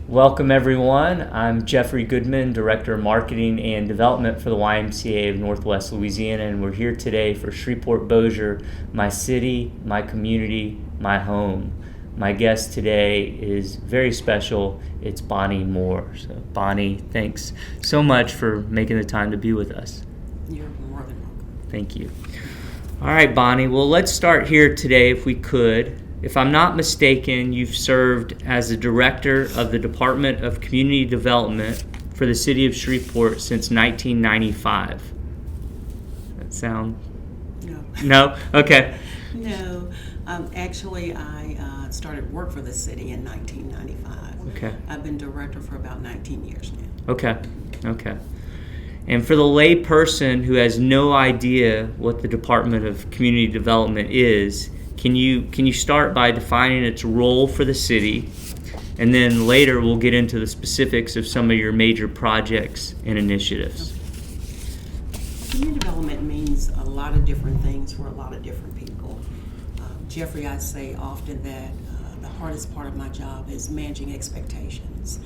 Welcome everyone. I'm Jeffrey Goodman, Director of Marketing and Development for the YMCA of Northwest Louisiana, and we're here today for Shreveport-Bossier, my city, my community, my home. My guest today is very special. It's Bonnie Moore. So Bonnie, thanks so much for making the time to be with us. You're more than welcome. Thank you. All right, Bonnie. Well, let's start here today if we could. If I'm not mistaken, you've served as the Director of the Department of Community Development for the City of Shreveport since 1995. That sound? No. No? Okay. No. Actually, I started work for the city in 1995. Okay. I've been director for about 19 years now. Okay. And for the lay person who has no idea what the Department of Community Development is, can you start by defining its role for the city, and then later we'll get into the specifics of some of your major projects and initiatives. Community development means a lot of different things for a lot of different people. Jeffrey, I say often that the hardest part of my job is managing expectations,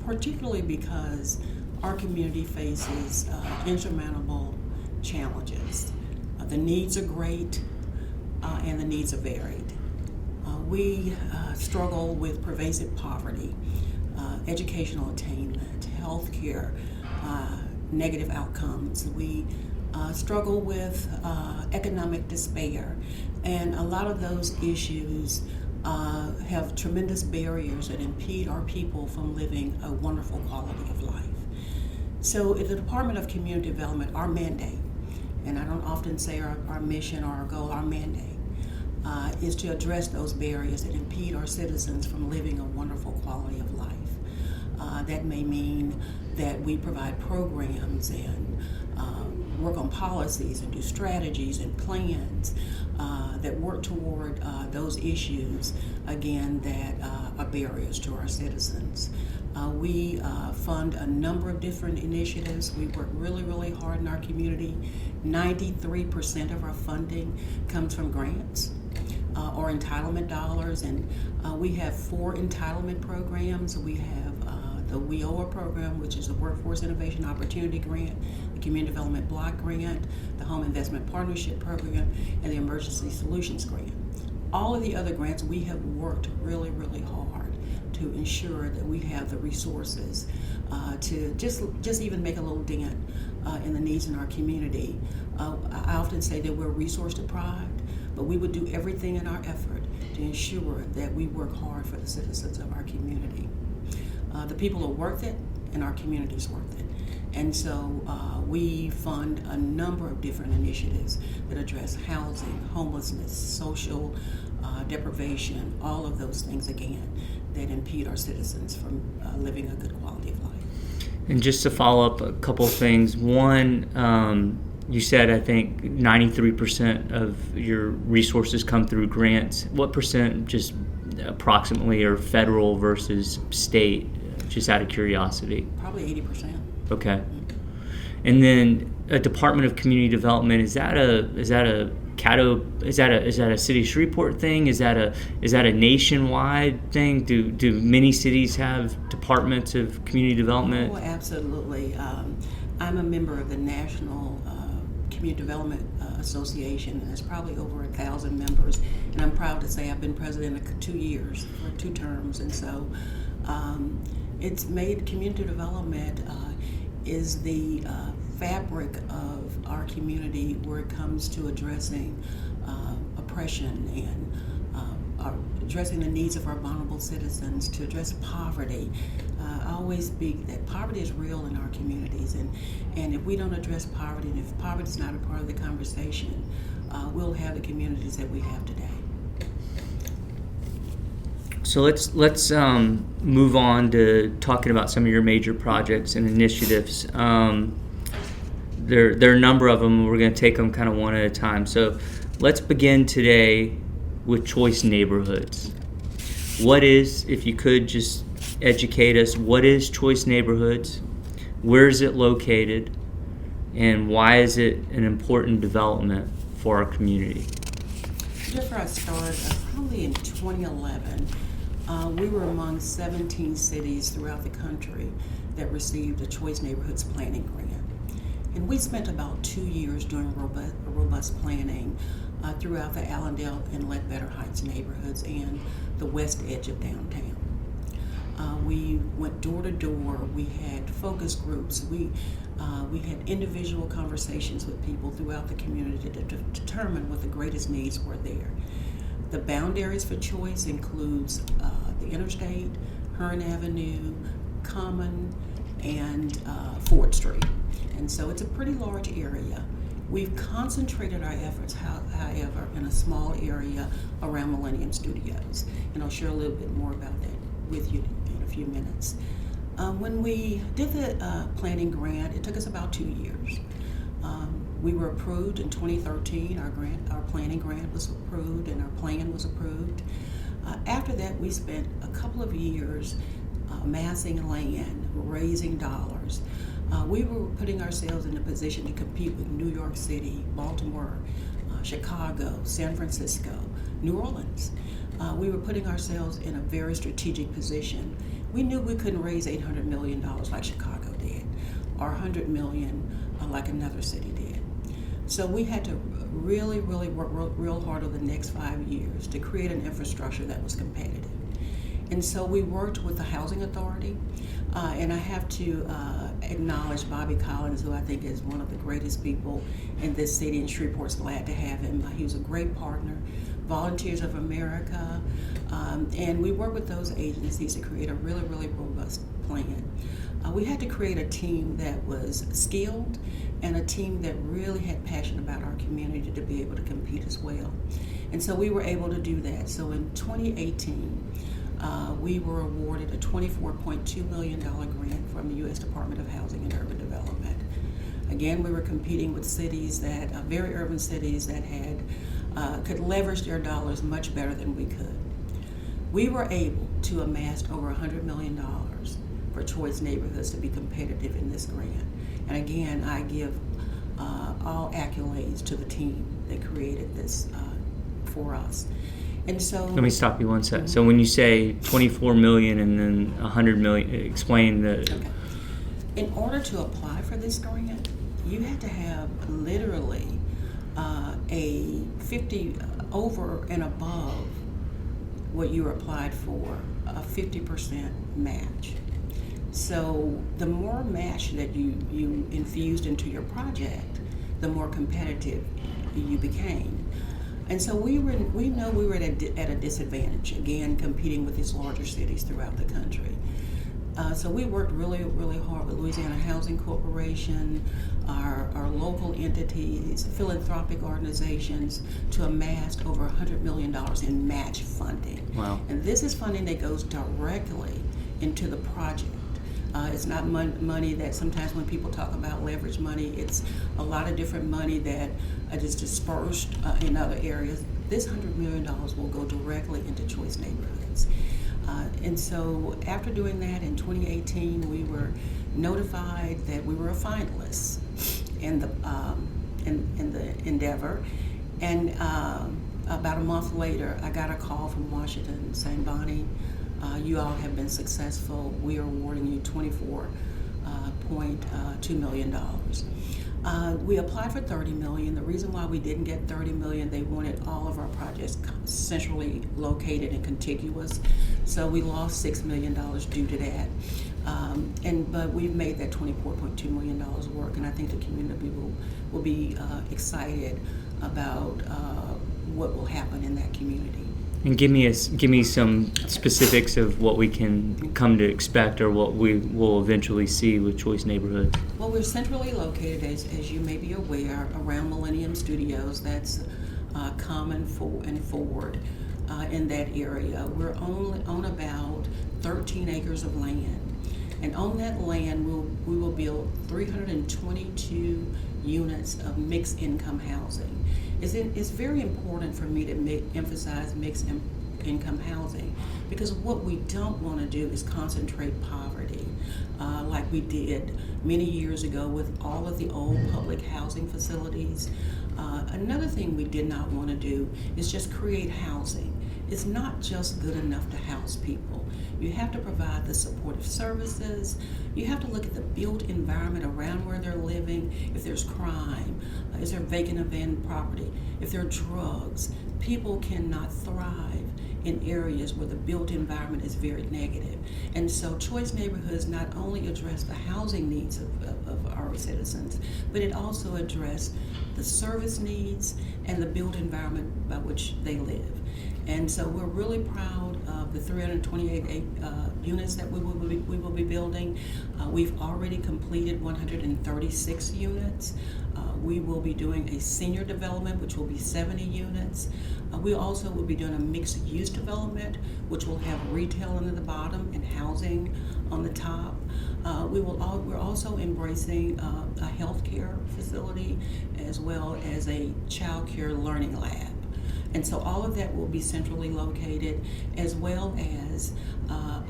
particularly because our community faces insurmountable challenges. The needs are great. And the needs are varied. We struggle with pervasive poverty, educational attainment, health care, negative outcomes. We struggle with economic despair, and a lot of those issues have tremendous barriers that impede our people from living a wonderful quality of life. So at the Department of Community Development, our mandate, and I don't often say our mission or our goal, our mandate, is to address those barriers that impede our citizens from living a wonderful quality of life. That may mean that we provide programs and work on policies and do strategies and plans that work toward those issues, again, that are barriers to our citizens. We fund a number of different initiatives. We work really, really hard in our community. 93% of our funding comes from grants or entitlement dollars, and we have 4 entitlement programs. We have the WIOA program, which is the Workforce Innovation Opportunity Grant, the Community Development Block Grant, the Home Investment Partnership Program, and the Emergency Solutions Grant. All of the other grants, we have worked really, really hard to ensure that we have the resources to just even make a little dent in the needs in our community. I often say that we're resource deprived, but we would do everything in our effort to ensure that we work hard for the citizens of our community. The people are worth it, and our community is worth it. And so we fund a number of different initiatives that address housing, homelessness, social deprivation, all of those things, again, that impede our citizens from living a good quality of life. And just to follow up a couple of things. One, you said, I think, 93% of your resources come through grants. What percent, just approximately, are federal versus state, just out of curiosity? Probably 80%. Okay. And then a Department of Community Development, is that a City of Shreveport thing? Is that a nationwide thing? Do many cities have departments of community development? Oh, absolutely. I'm a member of the National Community Development Association, and there's probably over 1,000 members. And I'm proud to say I've been president of 2 years, for 2 terms, and so it's made community development is the fabric of our community where it comes to addressing oppression and addressing the needs of our vulnerable citizens, to address poverty. I always speak that poverty is real in our communities, and if we don't address poverty, and if poverty is not a part of the conversation, we'll have the communities that we have today. So let's move on to talking about some of your major projects and initiatives. There are a number of them. We're going to take them kind of one at a time. So let's begin today with Choice Neighborhoods. What is, if you could just educate us, what is Choice Neighborhoods? Where is it located? And why is it an important development for our community? Jeffrey, I started probably in 2011 We were among 17 cities throughout the country that received a Choice Neighborhoods Planning Grant. And we spent about 2 years doing robust planning throughout the Allendale and Ledbetter Heights neighborhoods and the west edge of downtown. We went door to door. We had focus groups. We had individual conversations with people throughout the community to determine what the greatest needs were there. The boundaries for choice includes the interstate, Hearn Avenue, Common, and Ford Street. And so it's a pretty large area. We've concentrated our efforts, however, in a small area around Millennium Studios. And I'll share a little bit more about that with you in a few minutes. When we did the planning grant, it took us about 2 years. We were approved in 2013. Our planning grant was approved and our plan was approved. After that, we spent a couple of years amassing land, raising dollars. We were putting ourselves in a position to compete with New York City, Baltimore, Chicago, San Francisco, New Orleans. We were putting ourselves in a very strategic position. We knew we couldn't raise $800 million like Chicago did, or $100 million like another city did. So we had to really work real hard over the next 5 years to create an infrastructure that was competitive. And so we worked with the Housing Authority, and I have to acknowledge Bobby Collins, who I think is one of the greatest people in this city, and Shreveport's glad to have him. He was a great partner. Volunteers of America, and we worked with those agencies to create a really robust plan. We had to create a team that was skilled and a team that really had passion about our community to be able to compete as well. And so we were able to do that. So in 2018, we were awarded a $24.2 million grant from the U.S. Department of Housing and Urban Development. Again, we were competing with cities that, very urban cities that could leverage their dollars much better than we could. We were able to amass over $100 million for Choice Neighborhoods to be competitive in this grant. And again, I give all accolades to the team that created this for us. And so, let me stop you one second. So when you say 24 million and then 100 million, explain the. Okay. In order to apply for this grant, you had to have literally a 50 over and above what you applied for, a 50% match. So the more match that you infused into your project, the more competitive you became. And so we know we were at a disadvantage, again, competing with these larger cities throughout the country. So we worked really hard with Louisiana Housing Corporation, our local entities, philanthropic organizations to amass over $100 million in match funding. Wow. And this is funding that goes directly into the project. It's not money that sometimes when people talk about leverage money, it's a lot of different money that is dispersed in other areas. This $100 million will go directly into Choice Neighborhoods. And so after doing that in 2018, we were notified that we were a finalist in the endeavor. And about a month later, I got a call from Washington saying, Bonnie, you all have been successful. We are awarding you $24.2 million. We applied for $30 million. The reason why we didn't get $30 million, they wanted all of our projects centrally located and contiguous. So we lost $6 million due to that. But we've made that $24.2 million work, and I think the community will be excited about what will happen in that community. And give me some specifics of what we can come to expect or what we will eventually see with Choice Neighborhoods. Well, we're centrally located, as you may be aware, around Millennium Studios. That's Common and Ford in that area. We're on about 13 acres of land. And on that land, we will build 322 units of mixed income housing. It's very important for me to emphasize mixed income housing, because what we don't want to do is concentrate poverty like we did many years ago with all of the old public housing facilities. Another thing we did not want to do is just create housing it's not just good enough to house people. You have to provide the supportive services. You have to look at the built environment around where they're living. If there's crime, is there vacant abandoned property? If there are drugs, people cannot thrive in areas where the built environment is very negative. And so choice neighborhoods not only address the housing needs of our citizens, but it also address the service needs and the built environment by which they live. And so we're really proud of the 328 units that we will be building. We've already completed 136 units. We will be doing a senior development, which will be 70 units. We also will be doing a mixed-use development, which will have retail on the bottom and housing on the top. We're also embracing a healthcare facility as well as a child care learning lab. And so all of that will be centrally located, as well as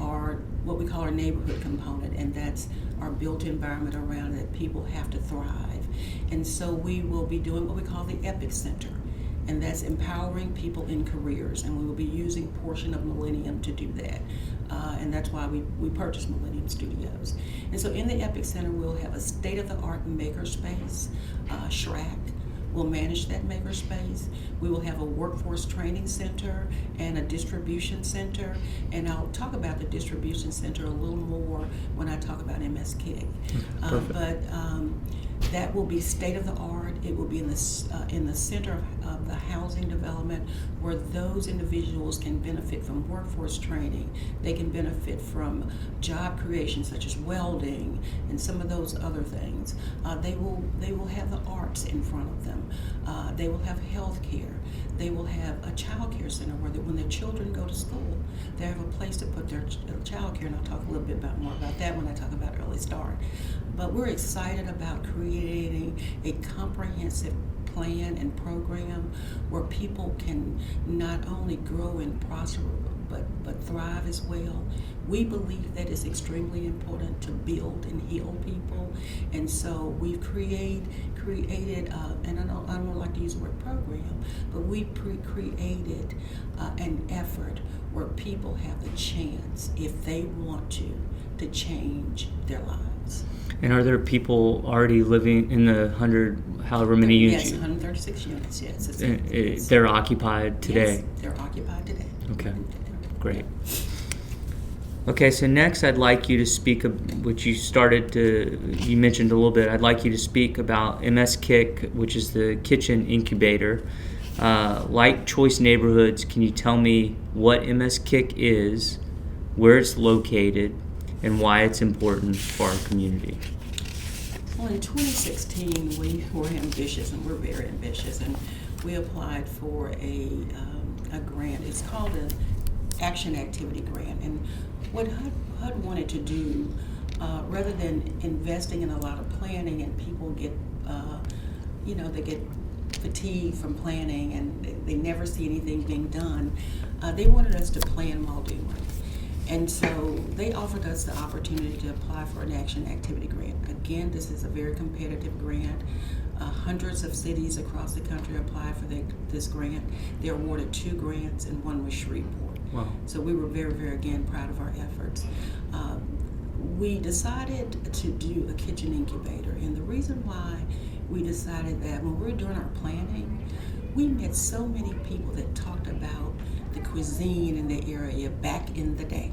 our what we call our neighborhood component, and that's our built environment around it. People have to thrive. And so we will be doing what we call the Epic Center, and that's empowering people in careers, and we will be using a portion of Millennium to do that. And that's why we purchased Millennium Studios. And so in the Epic Center, we'll have a state-of-the-art makerspace. Shrek will manage that makerspace. We will have a workforce training center and a distribution center. And I'll talk about the distribution center a little more when I talk about MSKIC. That will be state-of-the-art. It will be in the center of the housing development, where those individuals can benefit from workforce training. They can benefit from job creation, such as welding and some of those other things. They will have the arts in front of them. They will have health care. They will have a child care center where when their children go to school, they have a place to put their child care, and I'll talk a little bit more about that when I talk about Early Start. But we're excited about creating a comprehensive plan and program where people can not only grow and prosper, but thrive as well. We believe that it's extremely important to build and heal people, and so we've created, and I don't like to use the word program, but we created an effort where people have the chance, if they want to change their lives. And are there people already living in the 100, however many units? Yes, 136 units, yes. They're occupied today? Yes, they're occupied today. Okay, great. Okay, so next I'd like you to speak, which you mentioned a little bit, I'd like you to speak about MSKIC, which is the Kitchen Incubator. Like Choice Neighborhoods, can you tell me what MSKIC is, where it's located, and why it's important for our community? Well, in 2016, we were ambitious, and we're very ambitious, and we applied for a grant. It's called an Action Activity Grant. And what HUD wanted to do, rather than investing in a lot of planning and people get, they get fatigued from planning and they never see anything being done, they wanted us to plan while doing. And so they offered us the opportunity to apply for an Action Activity Grant. Again, this is a very competitive grant. Hundreds of cities across the country applied for this grant. They awarded 2 grants, and one was Shreveport. Wow. So we were very, very, again, proud of our efforts. We decided to do a kitchen incubator, and the reason why we decided that, when we were doing our planning, we met so many people that talked about the cuisine in the area back in the day.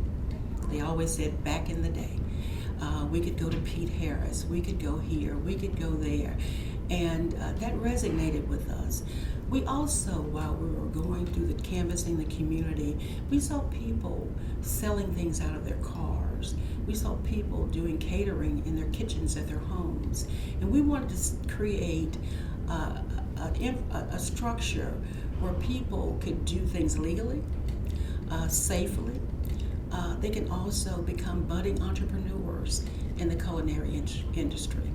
They always said back in the day. We could go to Pete Harris, we could go here, we could go there, and that resonated with us. We also, while we were going through the canvassing the community, we saw people selling things out of their cars. We saw people doing catering in their kitchens at their homes, and we wanted to create a structure where people could do things legally, safely. They can also become budding entrepreneurs in the culinary industry.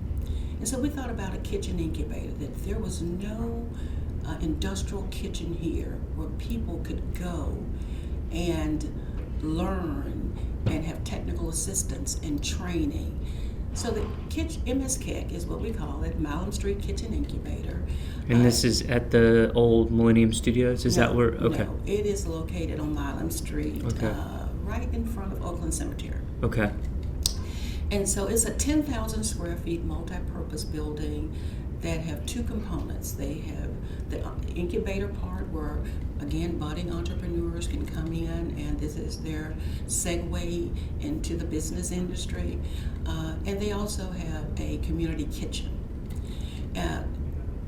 And so we thought about a kitchen incubator, that there was no industrial kitchen here where people could go and learn and have technical assistance and training So the MSKIC is what we call it, Milam Street Kitchen Incubator. And this is at the old Millennium Studios? Is that where? Okay. No, it is located on Milam Street, Okay. right in front of Oakland Cemetery. Okay. And so it's a 10,000 square feet multi-purpose building that have two components. They have the incubator part where, again, budding entrepreneurs can come in, and this is their segue into the business industry. And they also have a community kitchen.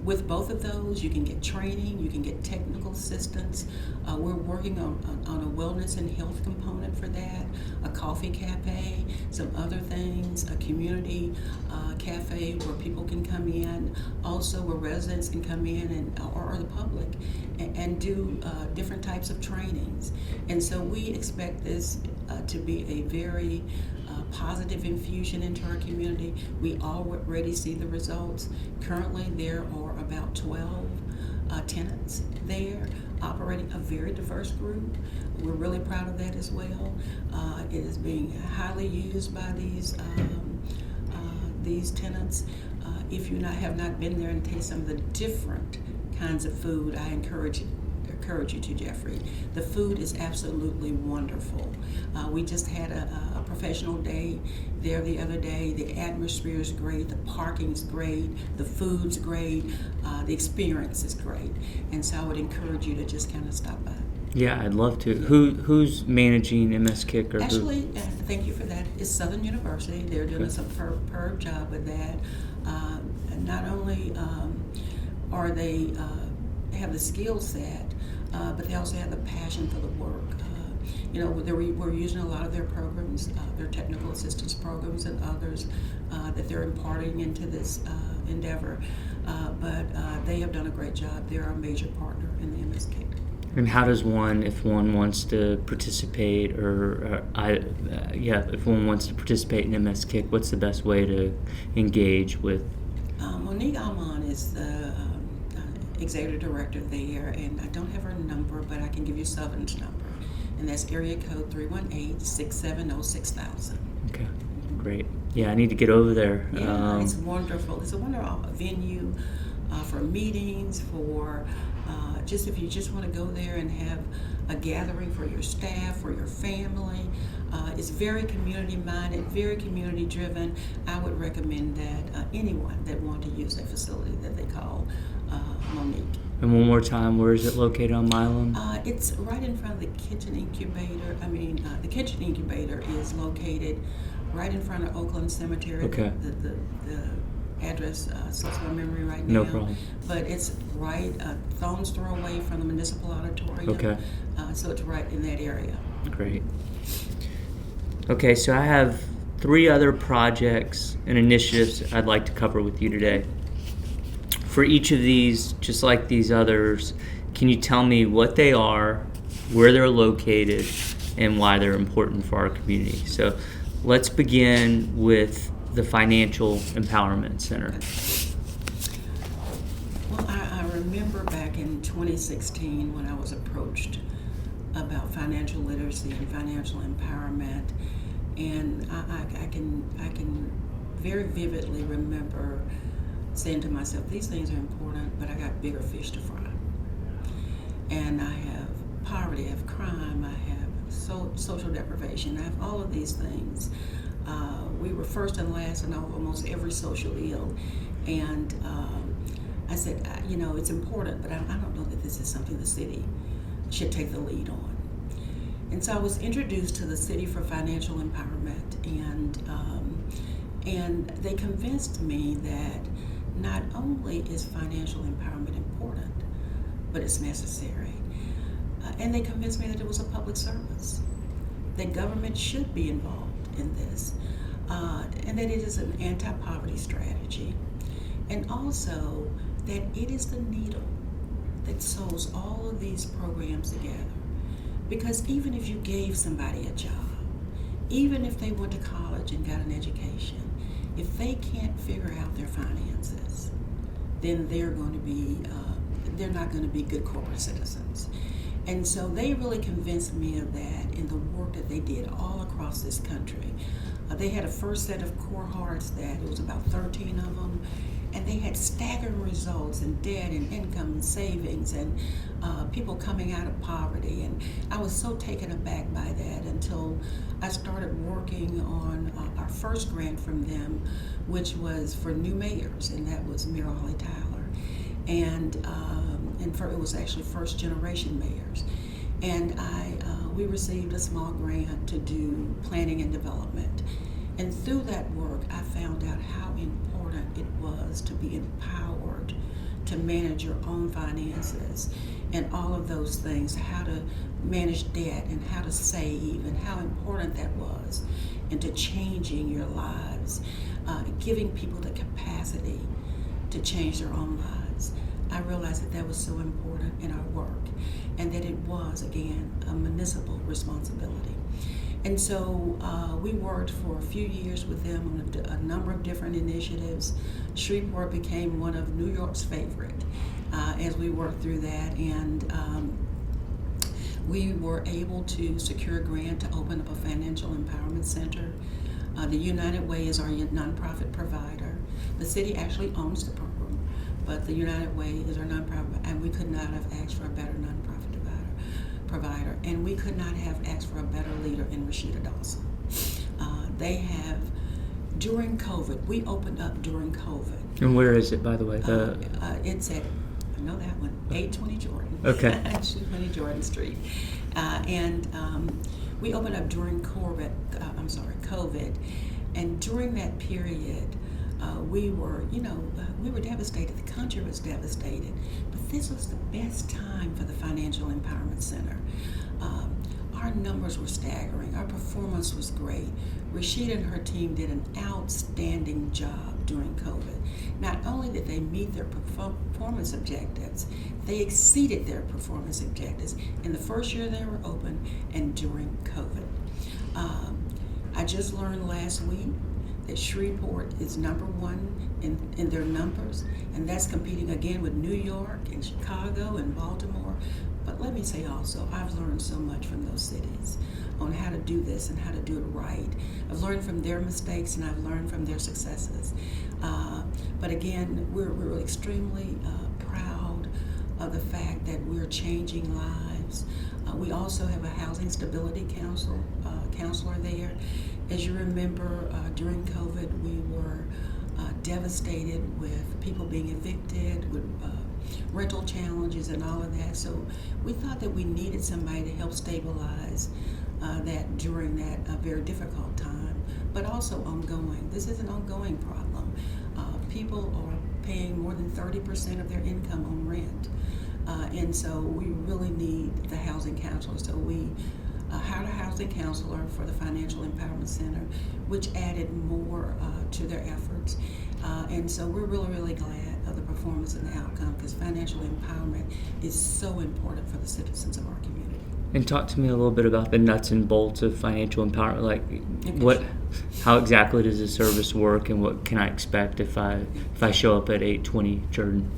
With both of those, you can get training, you can get technical assistance. We're working on a wellness and health component for that, a coffee cafe, some other things, a community cafe where people can come in, also where residents can come in and or the public and do different types of trainings. And so we expect this to be a very positive infusion into our community. We already see the results. Currently, there are about 12 tenants there, operating a very diverse group. We're really proud of that as well. It is being highly used by these tenants. If you have not been there and taste some of the different kinds of food, I encourage you to, Jeffrey. The food is absolutely wonderful. We just had a professional day there the other day. The atmosphere is great, the parking's great, the food's great, the experience is great. And so I would encourage you to just kind of stop by. Yeah, I'd love to. Who's managing MSKIC? Or Actually, thank you for that. It's Southern University. They're doing a superb job with that. And not only are they have the skill set, but they also have the passion for the work. We're using a lot of their programs, their technical assistance programs and others that they're imparting into this endeavor. But they have done a great job. They're our major partner in the MSK. And how does one, if one wants to participate, if one wants to participate in MSKIC, what's the best way to engage with? Monique Alman is the executive director there, and I don't have her number, but I can give you Southern's number, and that's area code 318-670-6000. Okay, great. Yeah, I need to get over there. Yeah, it's wonderful. It's a wonderful venue for meetings, for just if you just want to go there and have a gathering for your staff, for your family. It's very community-minded, very community-driven. I would recommend that anyone that wants to use that facility that they call Monique. And one more time, where is it located on Milam? It's right in front of the kitchen incubator. The kitchen incubator is located right in front of Oakland Cemetery. Okay. The address slips my memory right now. No problem. But it's right a stone's throw away from the municipal auditorium. Okay. So it's right in that area. Great. Okay, so I have 3 other projects and initiatives I'd like to cover with you today. For each of these, just like these others, can you tell me what they are, where they're located, and why they're important for our community? So let's begin with the Financial Empowerment Center. Well, I remember back in 2016 when I was approached about financial literacy and financial empowerment, and I can very vividly remember saying to myself, these things are important, but I got bigger fish to fry. And I have poverty, I have crime, I have social deprivation, I have all of these things. We were first and last in almost every social ill. And I said, it's important, but I don't know that this is something the city should take the lead on. And so I was introduced to the City for Financial Empowerment, and they convinced me that not only is financial empowerment important, but it's necessary. And they convinced me that it was a public service, that government should be involved in this, and that it is an anti-poverty strategy, and also that it is the needle that sews all of these programs together. Because even if you gave somebody a job, even if they went to college and got an education, if they can't figure out their finances, then they're not going to be good corporate citizens. And so they really convinced me of that in the work that they did all across across this country. They had a first set of cohorts that it was about 13 of them, and they had staggering results in debt and income and savings and people coming out of poverty. And I was so taken aback by that until I started working on our first grant from them, which was for new mayors, and that was Mayor Holly Tyler. And it was actually first generation mayors. And we received a small grant to do planning and development. And through that work, I found out how important it was to be empowered to manage your own finances and all of those things, how to manage debt and how to save and how important that was into changing your lives, giving people the capacity to change their own lives. I realized that that was so important in our work and that it was, again, a municipal responsibility. And so we worked for a few years with them on a number of different initiatives. Shreveport became one of New York's favorite as we worked through that. And we were able to secure a grant to open up a financial empowerment center. The United Way is our nonprofit provider. The city actually owns the program, but the United Way is our nonprofit, and we could not have asked for a better nonprofit provider, and we could not have asked for a better leader in Rashida Dawson. They have, during COVID, we opened up during COVID. And where is it, by the way? It's at, I know that one, 820 Jordan. Okay. 820 Jordan Street. And we opened up during COVID, and during that period, we were devastated. The country was devastated. But this was the best time for the Financial Empowerment Center. Our numbers were staggering. Our performance was great. Rashida and her team did an outstanding job during COVID. Not only did they meet their performance objectives, they exceeded their performance objectives in the first year they were open and during COVID. I just learned last week that Shreveport is #1 in their numbers, and that's competing again with New York and Chicago and Baltimore. But let me say also, I've learned so much from those cities on how to do this and how to do it right. I've learned from their mistakes and I've learned from their successes. But again, we're extremely proud of the fact that we're changing lives. We also have a housing stability counselor there. As you remember, during COVID, we were devastated with people being evicted, with rental challenges and all of that. So we thought that we needed somebody to help stabilize that during that very difficult time, but also ongoing. This is an ongoing problem. People are paying more than 30% of their income on rent. And so we really need the housing counselor. So we hired a housing counselor for the Financial Empowerment Center, which added more to their efforts. And so we're really, really glad of the performance and the outcome, because financial empowerment is so important for the citizens of our community. And talk to me a little bit about the nuts and bolts of financial empowerment. Like, how exactly does the service work, and what can I expect if I show up at 820 Jordan?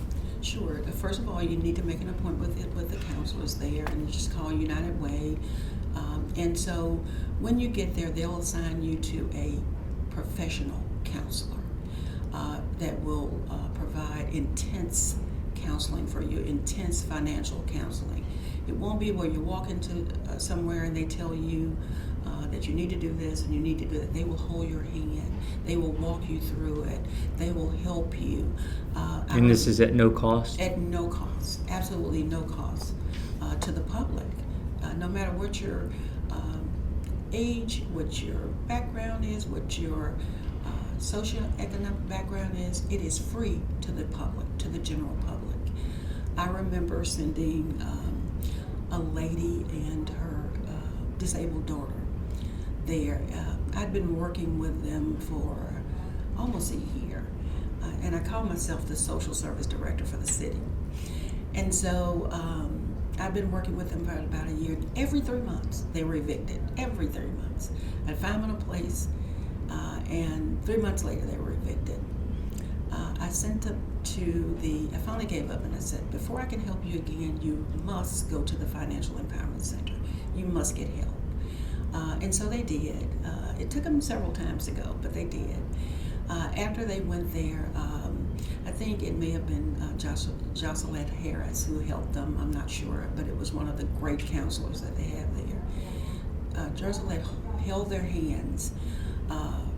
Sure. First of all, you need to make an appointment with the counselors there, and you just call United Way. And so when you get there, they'll assign you to a professional counselor that will provide intense counseling for you, intense financial counseling. It won't be where you walk into somewhere and they tell you that you need to do this and you need to do that. They will hold your hand. They will walk you through it. They will help you. And this is at no cost? At no cost. Absolutely no cost to the public. No matter what your age, what your background is, what your socioeconomic background is, it is free to the public, to the general public. I remember sending a lady and her disabled daughter there. I'd been working with them for almost a year, and I call myself the social service director for the city. And so I've been working with them for about a year. Every 3 months, they were evicted. Every 3 months. I'd find them in a place, and 3 months later, they were evicted. I sent them I finally gave up, and I said, before I can help you again, you must go to the Financial Empowerment Center. You must get help. And so they did. It took them several times to go, but they did. After they went there, I think it may have been Jocelyn Harris who helped them. I'm not sure, but it was one of the great counselors that they have there. Jocelyn held their hands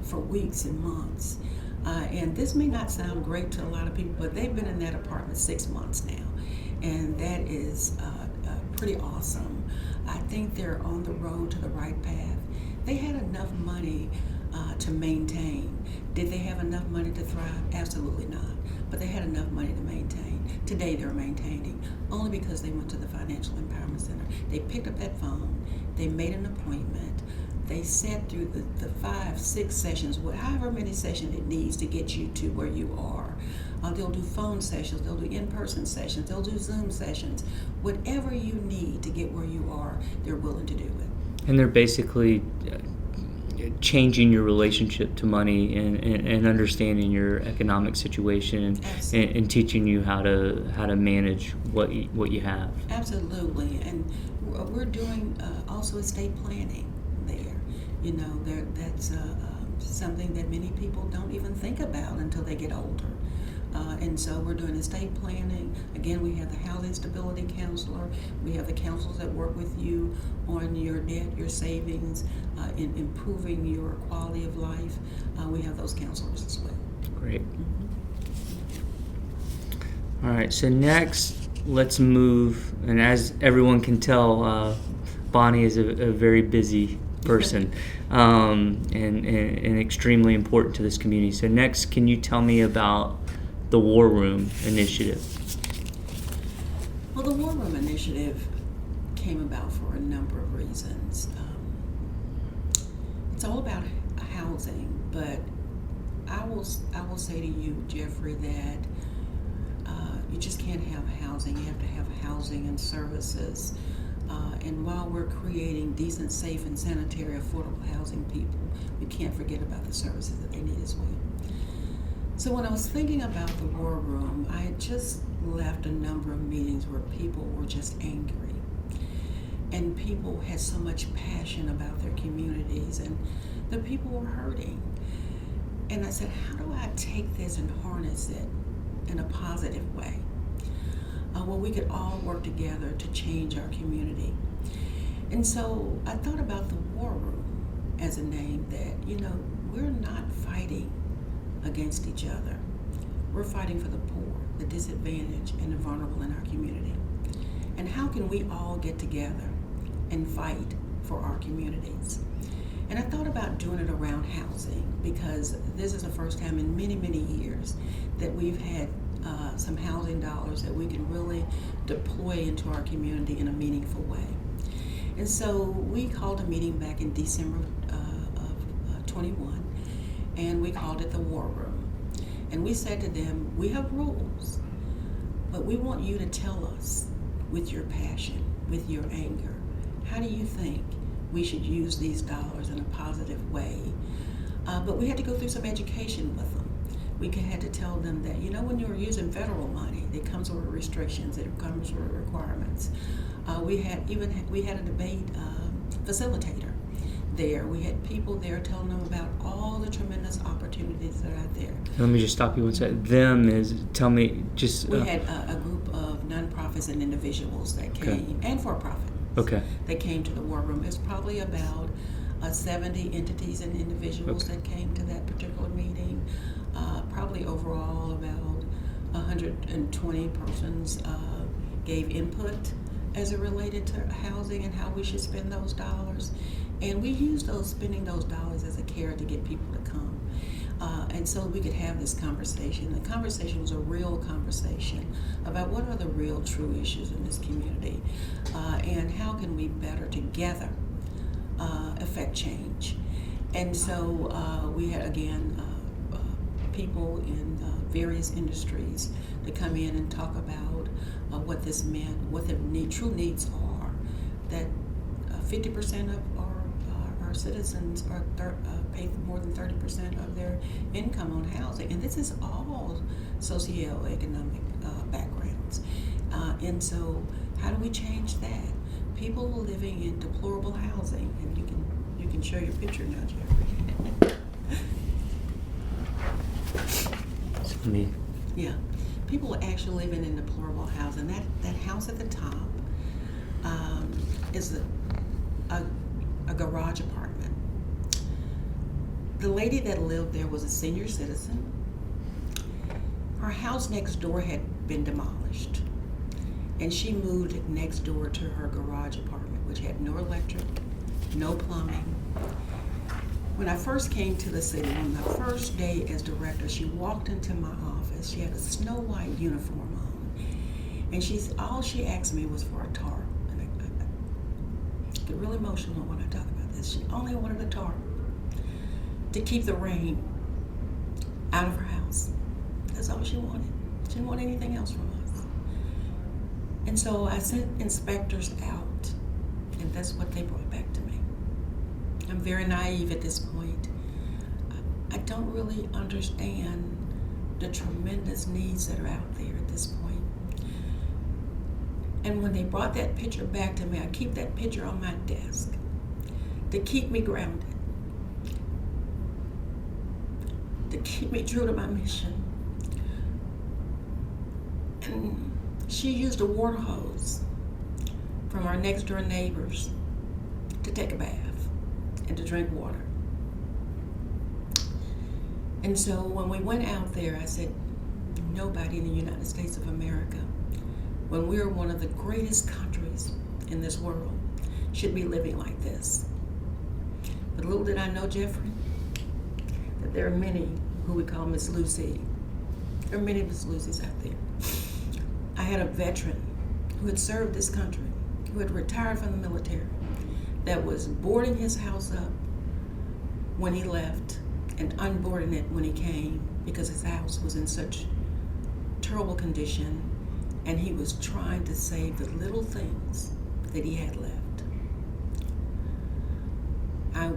for weeks and months. And this may not sound great to a lot of people, but they've been in that apartment 6 months now. And that is pretty awesome. I think they're on the road to the right path. They had enough money to maintain. Did they have enough money to thrive? Absolutely not. But they had enough money to maintain. Today they're maintaining only because they went to the Financial Empowerment Center. They picked up that phone. They made an appointment. They sat through the 5, 6 sessions, however many sessions it needs to get you to where you are. They'll do phone sessions, they'll do in-person sessions, they'll do Zoom sessions. Whatever you need to get where you are, they're willing to do it. And they're basically changing your relationship to money and understanding your economic situation and teaching you how to manage what you have. Absolutely. And we're doing also estate planning there. You know, that's something that many people don't even think about until they get older. And so we're doing estate planning. Again, we have the housing stability counselor. We have the counselors that work with you on your debt, your savings, in improving your quality of life. We have those counselors as well. Great. All right, so next let's move, and as everyone can tell, Bonnie is a very busy person and extremely important to this community. So next, can you tell me about the War Room Initiative? Well, the War Room Initiative came about for a number of reasons. It's all about housing, but I will say to you, Jeffrey, that you just can't have housing. You have to have housing and services. And while we're creating decent, safe, and sanitary, affordable housing people, we can't forget about the services that they need as well. So when I was thinking about the War Room, I had just left a number of meetings where people were just angry. And people had so much passion about their communities, and the people were hurting. And I said, how do I take this and harness it in a positive way? Where we could all work together to change our community. And so I thought about the War Room as a name that, you know, we're not fighting against each other. We're fighting for the poor, the disadvantaged, and the vulnerable in our community. And how can we all get together and fight for our communities? And I thought about doing it around housing, because this is the first time in many, many years that we've had some housing dollars that we can really deploy into our community in a meaningful way. And so we called a meeting back in December of 21, and we called it the War Room. And we said to them, we have rules, but we want you to tell us with your passion, with your anger, how do you think we should use these dollars in a positive way? But we had to go through some education with them. We had to tell them that, you know, when you're using federal money, it comes with restrictions, it comes with requirements. We had a debate facilitator there. We had people there telling them about all the tremendous opportunities that are out there. Let me just stop you one second. Tell me, just... We had a group of nonprofits and individuals that came, and for-profit. Okay. They came to the War Room. There's probably about 70 entities and individuals that came to that particular meeting. Probably overall about 120 persons gave input as it related to housing and how we should spend those dollars. And we used spending those dollars as a carrot to get people to come. And so we could have this conversation. The conversation was a real conversation about what are the real true issues in this community, and how can we better together affect change. And so we had, again, people in various industries to come in and talk about what this meant, what the true needs are, that 50% of our citizens pay more than 30% of their income on housing, and this is all socioeconomic backgrounds. And so how do we change that? People living in deplorable housing, and you can can show your picture now, Jeffrey. Yeah. People are actually living in deplorable housing. That house at the top is a garage apartment. The lady that lived there was a senior citizen. Her house next door had been demolished, and she moved next door to her garage apartment, which had no electric, no plumbing. When I first came to the city, on the first day as director, she walked into my office. She had a Snow White uniform on, and all she asked me was for a tarp. And I get really emotional when I talk about this. She only wanted a tarp to keep the rain out of her house. That's all she wanted. She didn't want anything else from us. And so I sent inspectors out, and that's what they brought back to me. I'm very naive at this point. I don't really understand the tremendous needs that are out there at this point. And when they brought that picture back to me, I keep that picture on my desk to keep me grounded, to keep me true to my mission. And she used a water hose from our next door neighbors to take a bath and to drink water. And so when we went out there, I said, nobody in the United States of America, when we're one of the greatest countries in this world, should be living like this. But little did I know, Jeffrey, that there are many who we call Miss Lucy. There are many Miss Lucys out there. I had a veteran who had served this country, who had retired from the military, that was boarding his house up when he left and unboarding it when he came because his house was in such terrible condition, and he was trying to save the little things that he had left.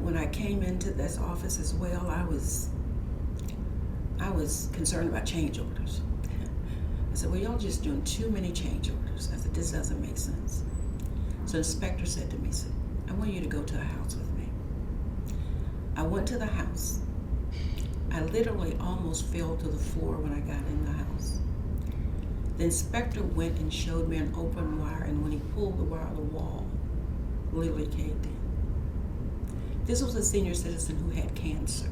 When I came into this office as well, I was concerned about change orders. I said, well, y'all just doing too many change orders. I said, this doesn't make sense. So the inspector said to me, I want you to go to a house with me. I went to the house. I literally almost fell to the floor when I got in the house. The inspector went and showed me an open wire, and when he pulled the wire, the wall literally caved in. This was a senior citizen who had cancer.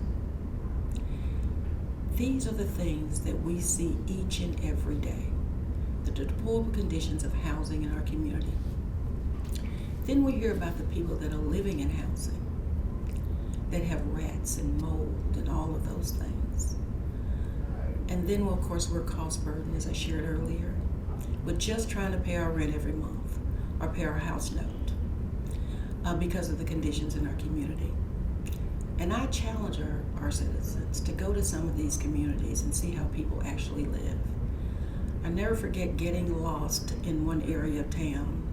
These are the things that we see each and every day, the deplorable conditions of housing in our community. Then we hear about the people that are living in housing, that have rats and mold and all of those things. And then, of course, we're cost burdened, as I shared earlier, with just trying to pay our rent every month or pay our house note because of the conditions in our community. And I challenge our citizens to go to some of these communities and see how people actually live. I never forget getting lost in one area of town,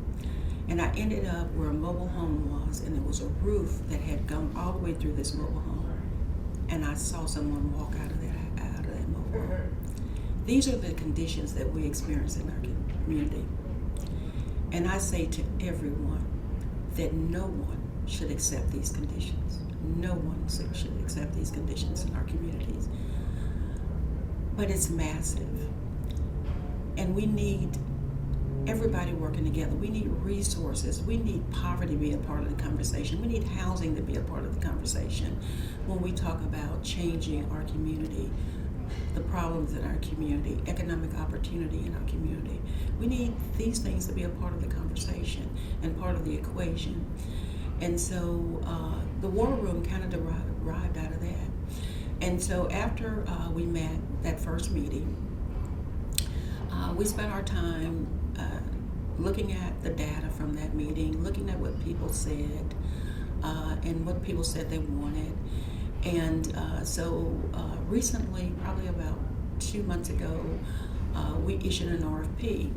and I ended up where a mobile home was, and there was a roof that had gone all the way through this mobile home, and I saw someone walk out of that mobile home. These are the conditions that we experience in our community. And I say to everyone that no one should accept these conditions. No one should accept these conditions in our communities. But it's massive. And we need everybody working together. We need resources. We need poverty to be a part of the conversation. We need housing to be a part of the conversation when we talk about changing our community, the problems in our community, economic opportunity in our community. We need these things to be a part of the conversation and part of the equation. And so the war room kind of derived out of that. And so after we met that first meeting, we spent our time looking at the data from that meeting, looking at what people said and what people said they wanted. And so recently, probably about 2 months ago, we issued an RFP.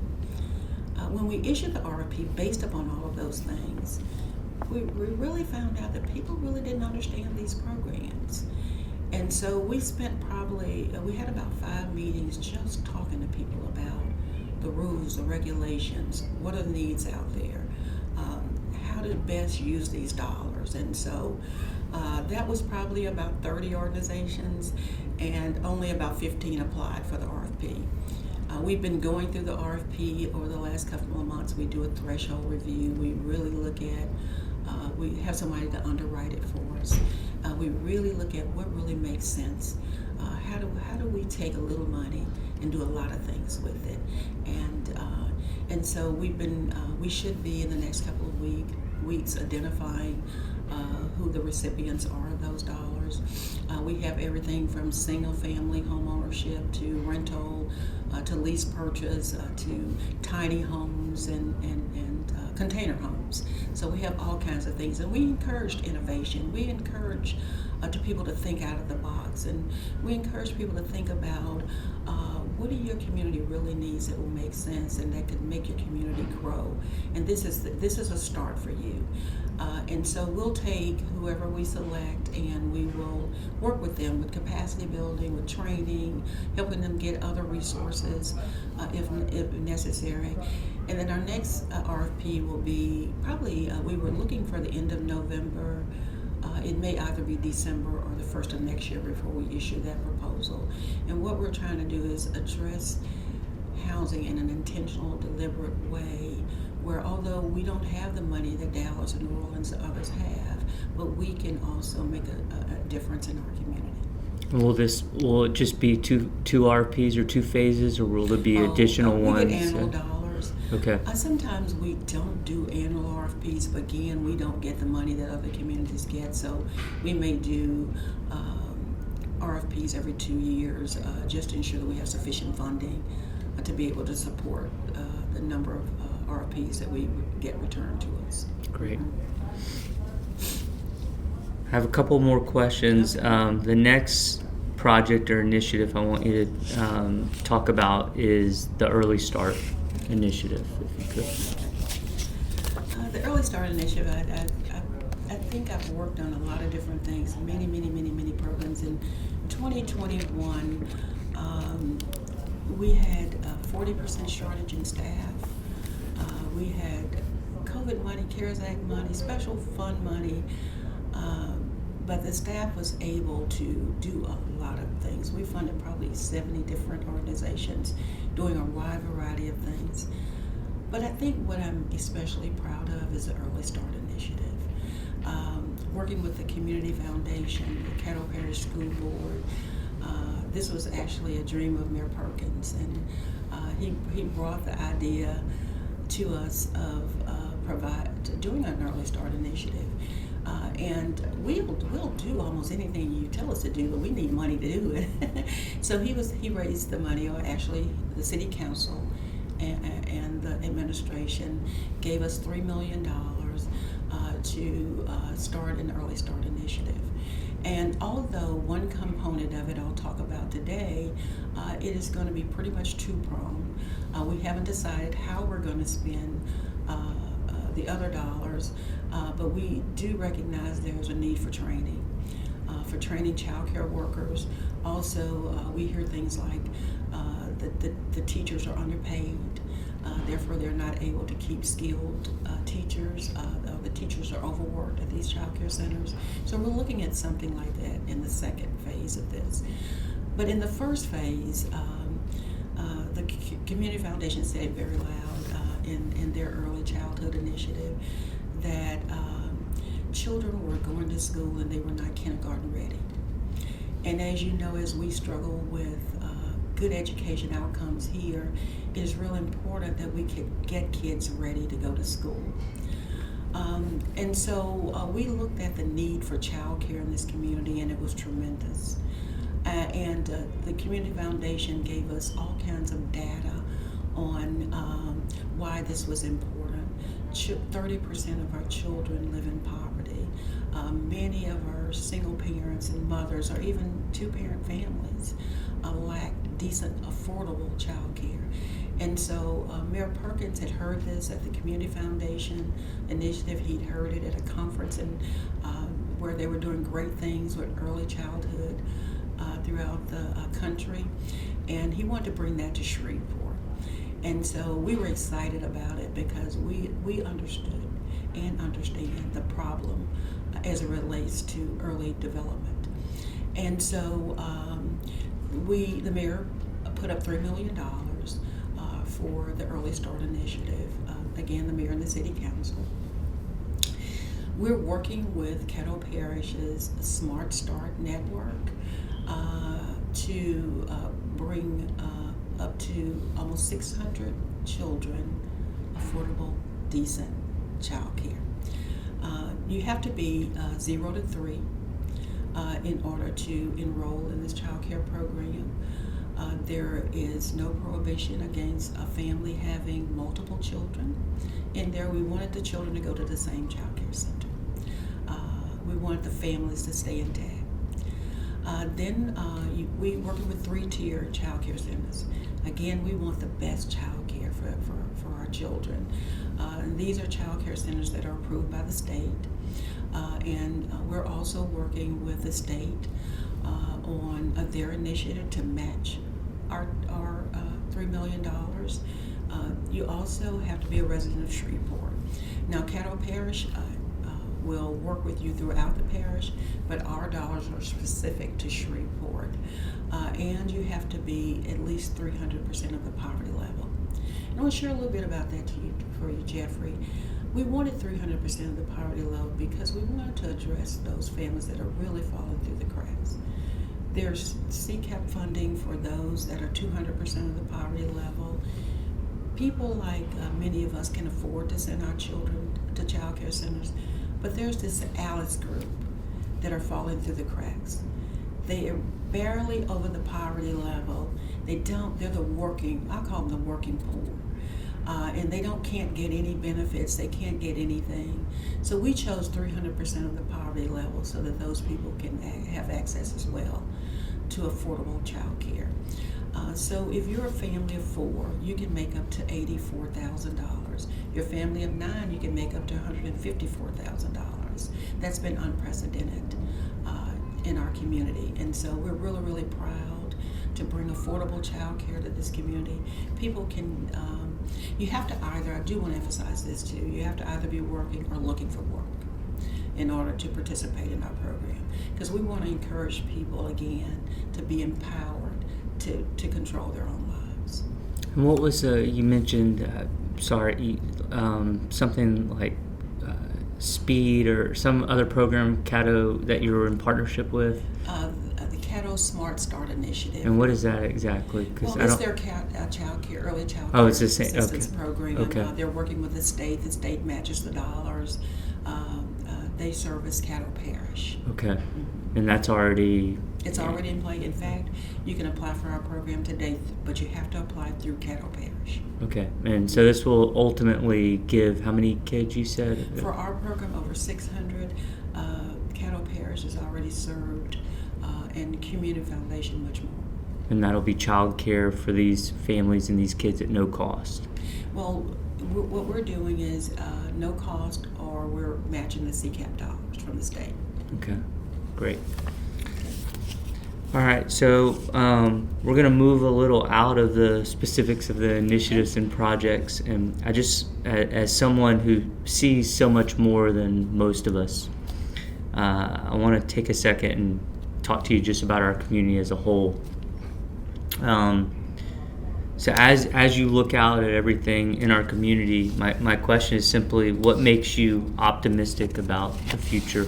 When we issued the RFP based upon all of those things, we really found out that people really didn't understand these programs. And so we spent we had about 5 meetings just talking to people about the rules, the regulations, what are the needs out there, how to best use these dollars. And so that was probably about 30 organizations, and only about 15 applied for the RFP. We've been going through the RFP over the last couple of months. We do a threshold review. We really look at, we have somebody to underwrite it for us. We really look at what really makes sense. How do we take a little money and do a lot of things with it? And so we should be in the next couple of weeks identifying who the recipients are of those dollars. We have everything from single family home ownership to rental, to lease purchase, to tiny homes and container homes. So we have all kinds of things, and we encouraged innovation. We encourage to people to think out of the box, and we encourage people to think about what do your community really needs that will make sense and that could make your community grow. And this is a start for you. And so we'll take whoever we select, and we will work with them with capacity building, with training, helping them get other resources if necessary. And then our next RFP will be probably, we were looking for the end of November. It may either be December or the first of next year before we issue that proposal. And what we're trying to do is address housing in an intentional, deliberate way, where although we don't have the money that Dallas and New Orleans and others have, but we can also make a difference in our community. Will it just be two RFPs or two phases, or will there be additional ones? We get annual dollars. Okay. Sometimes we don't do annual RFPs, but again, we don't get the money that other communities get, so we may do RFPs every 2 years just to ensure that we have sufficient funding to be able to support the number of RFPs that we get returned to us. Great. I have a couple more questions. The next project or initiative I want you to talk about is the Early Start Initiative, if you could. The Early Start Initiative, I think I've worked on a lot of different things, many programs. In 2021, we had a 40% shortage in staff. We had COVID money, CARES Act money, special fund money, but the staff was able to do a lot of things. We funded probably 70 different organizations doing a wide variety of things. But I think what I'm especially proud of is the Early Start Initiative. Working with the Community Foundation, the Caddo Parish School Board, this was actually a dream of Mayor Perkins, and he brought the idea to us of doing an Early Start Initiative. And we'll do almost anything you tell us to do, but we need money to do it. So he raised the money, or actually the city council and the administration gave us $3 million to start an Early Start Initiative. And although one component of it I'll talk about today, it is going to be pretty much two-pronged. We haven't decided how we're going to spend the other dollars, but we do recognize there's a need for training child care workers. Also, we hear things like the teachers are underpaid, therefore they're not able to keep skilled teachers. The teachers are overworked at these child care centers. So we're looking at something like that in the second phase of this. But in the first phase, the Community Foundation said very loud in their early childhood initiative that children were going to school and they were not kindergarten ready. And as you know, as we struggle with good education outcomes here, it is really important that we could get kids ready to go to school. And so we looked at the need for childcare in this community, and it was tremendous. And the Community Foundation gave us all kinds of data on why this was important. 30% of our children live in poverty. Many of our single parents and mothers, or even two-parent families, lack decent, affordable child care. And so Mayor Perkins had heard this at the Community Foundation initiative. He'd heard it at a conference where they were doing great things with early childhood throughout the country. And he wanted to bring that to Shreveport. And so we were excited about it because we understood and understand the problem as it relates to early development. And so the mayor put up $3 million for the Early Start Initiative. Again, the mayor and the city council. We're working with Caddo Parish's Smart Start Network to bring up to almost 600 children affordable, decent child care. You have to be 0 to 3 in order to enroll in this child care program. There is no prohibition against a family having multiple children. In there, we wanted the children to go to the same child care center. We wanted the families to stay intact. We working with 3-tier child care centers. Again, we want the best child care for our children. These are child care centers that are approved by the state. We're also working with the state on their initiative to match our $3 million. You also have to be a resident of Shreveport. Now, Caddo Parish will work with you throughout the parish, but our dollars are specific to Shreveport. And you have to be at least 300% of the poverty level. And I want to share a little bit about that for you, Jeffrey. We wanted 300% of the poverty level because we wanted to address those families that are really falling through the cracks. There's CCAP funding for those that are 200% of the poverty level. People like many of us can afford to send our children to child care centers, but there's this Alice group that are falling through the cracks. They are barely over the poverty level. They're the working, I call them the working poor. And they can't get any benefits, they can't get anything. So we chose 300% of the poverty level so that those people can have access as well to affordable child care. So if you're a family of 4, you can make up to $84,000. Your family of 9, you can make up to $154,000. That's been unprecedented in our community. And so we're really, really proud to bring affordable child care to this community. People can, you have to either, I do want to emphasize this too, you have to either be working or looking for work in order to participate in our program. Because we want to encourage people, again, to be empowered to control their own lives. And what was, you mentioned, something like SPEED or some other program, Caddo, that you were in partnership with? The Caddo Smart Start Initiative. And what is that exactly? Well, it's their child care, early child care Oh, it's the same. assistance Okay. program. Okay. They're working with the state matches the dollars. They service Caddo Parish. Okay. Mm-hmm. And that's already... It's already in play. In fact, you can apply for our program today, but you have to apply through Caddo Parish. Okay. And so this will ultimately give how many kids you said? For our program, over 600. Caddo Parish is already served, and Community Foundation much more. And that'll be child care for these families and these kids at no cost? Well, what we're doing is no cost, or we're matching the CCAP dollars from the state. Okay, great. All right, so we're going to move a little out of the specifics of the initiatives and projects, and I just, as someone who sees so much more than most of us, I want to take a second and talk to you just about our community as a whole. So as you look out at everything in our community, my question is simply, what makes you optimistic about the future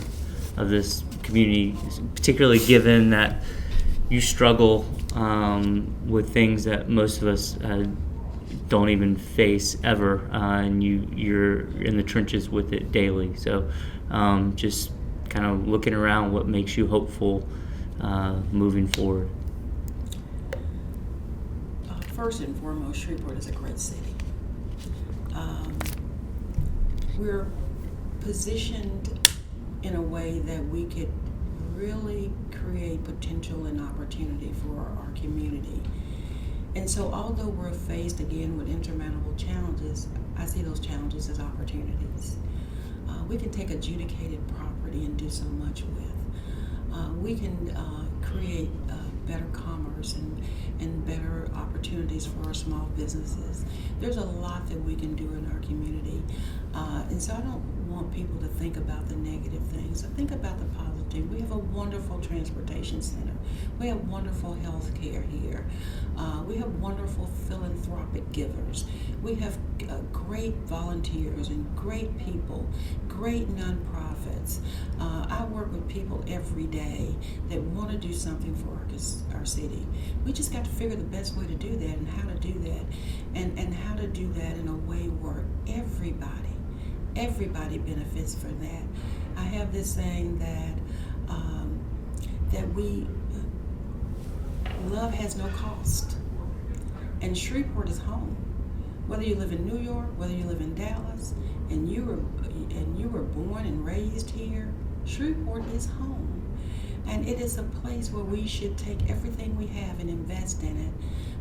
of this community, particularly given that you struggle with things that most of us don't even face ever, and you're in the trenches with it daily. So just kind of looking around, what makes you hopeful moving forward? First and foremost, Shreveport is a great city. We're positioned in a way that we could really create potential and opportunity for our community. And so although we're faced again with insurmountable challenges, I see those challenges as opportunities. We can take adjudicated property and do so much with. We can create better commerce and better opportunities for our small businesses. There's a lot that we can do in our community. And so I don't want people to think about the negative things. I think about the positive. We have a wonderful transportation center. We have wonderful health care here. We have wonderful philanthropic givers. We have great volunteers and great people, great nonprofits. I work with people every day that want to do something for our city. We just got to figure the best way to do that and how to do that, and how to do that in a way where everybody benefits from that. I have this saying that love has no cost, and Shreveport is home. Whether you live in New York, whether you live in Dallas, and you were born and raised here, Shreveport is home. And it is a place where we should take everything we have and invest in it.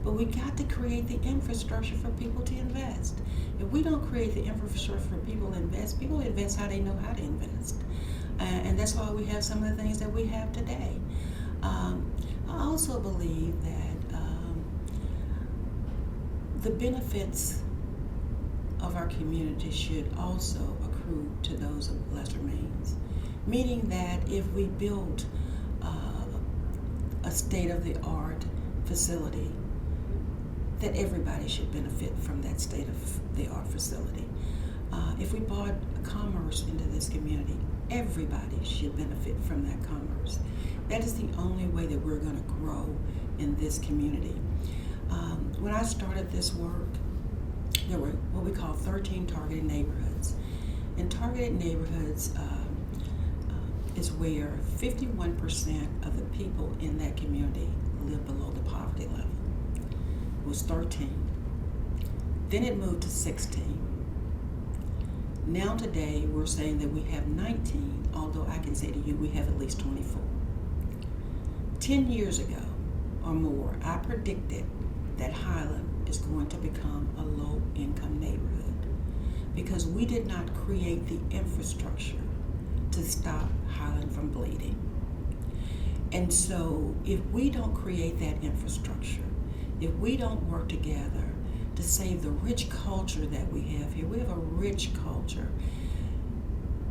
But we got to create the infrastructure for people to invest. If we don't create the infrastructure for people to invest how they know how to invest. And that's why we have some of the things that we have today. I also believe that the benefits of our community should also accrue to those of lesser means. Meaning that if we built a state-of-the-art facility, that everybody should benefit from that state-of-the-art facility. If we brought commerce into this community, everybody should benefit from that commerce. That is the only way that we're going to grow in this community. When I started this work, there were what we call 13 targeted neighborhoods. And targeted neighborhoods is where 51% of the people in that community live below the poverty level. It was 13. Then it moved to 16. Now today we're saying that we have 19, although I can say to you we have at least 24. 10 years ago or more, I predicted that Highland is going to become a low-income neighborhood because we did not create the infrastructure to stop Highland from bleeding. And so if we don't create that infrastructure, if we don't work together to save the rich culture that we have here, we have a rich culture,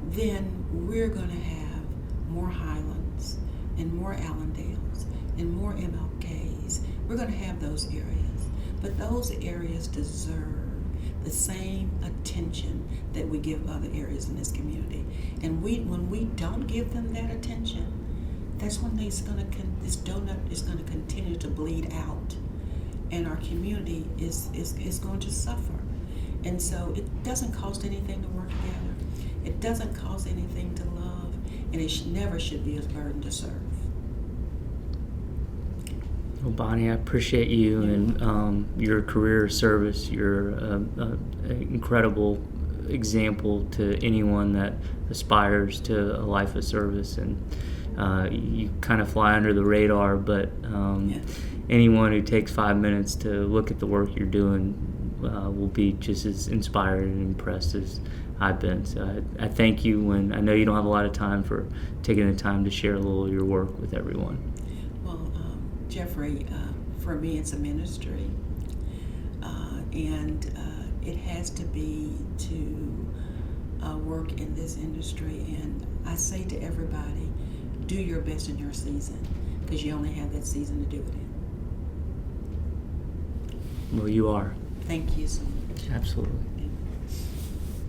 then we're going to have more Highlands and more Allendales and more MLKs. We're going to have those areas. But those areas deserve the same attention that we give other areas in this community. And when we don't give them that attention, that's when this donut is going to continue to bleed out, and our community is going to suffer. And so it doesn't cost anything to work together. It doesn't cost anything to love, and it never should be a burden to serve. Well, Bonnie, I appreciate you and your career service. You're an incredible example to anyone that aspires to a life of service, and you kind of fly under the radar, but anyone who takes 5 minutes to look at the work you're doing will be just as inspired and impressed as I've been. So I thank you, and I know you don't have a lot of time for taking the time to share a little of your work with everyone. Jeffrey, for me it's a ministry, and it has to be to work in this industry, and I say to everybody, do your best in your season, because you only have that season to do it in. Well, you are. Thank you so much. Absolutely.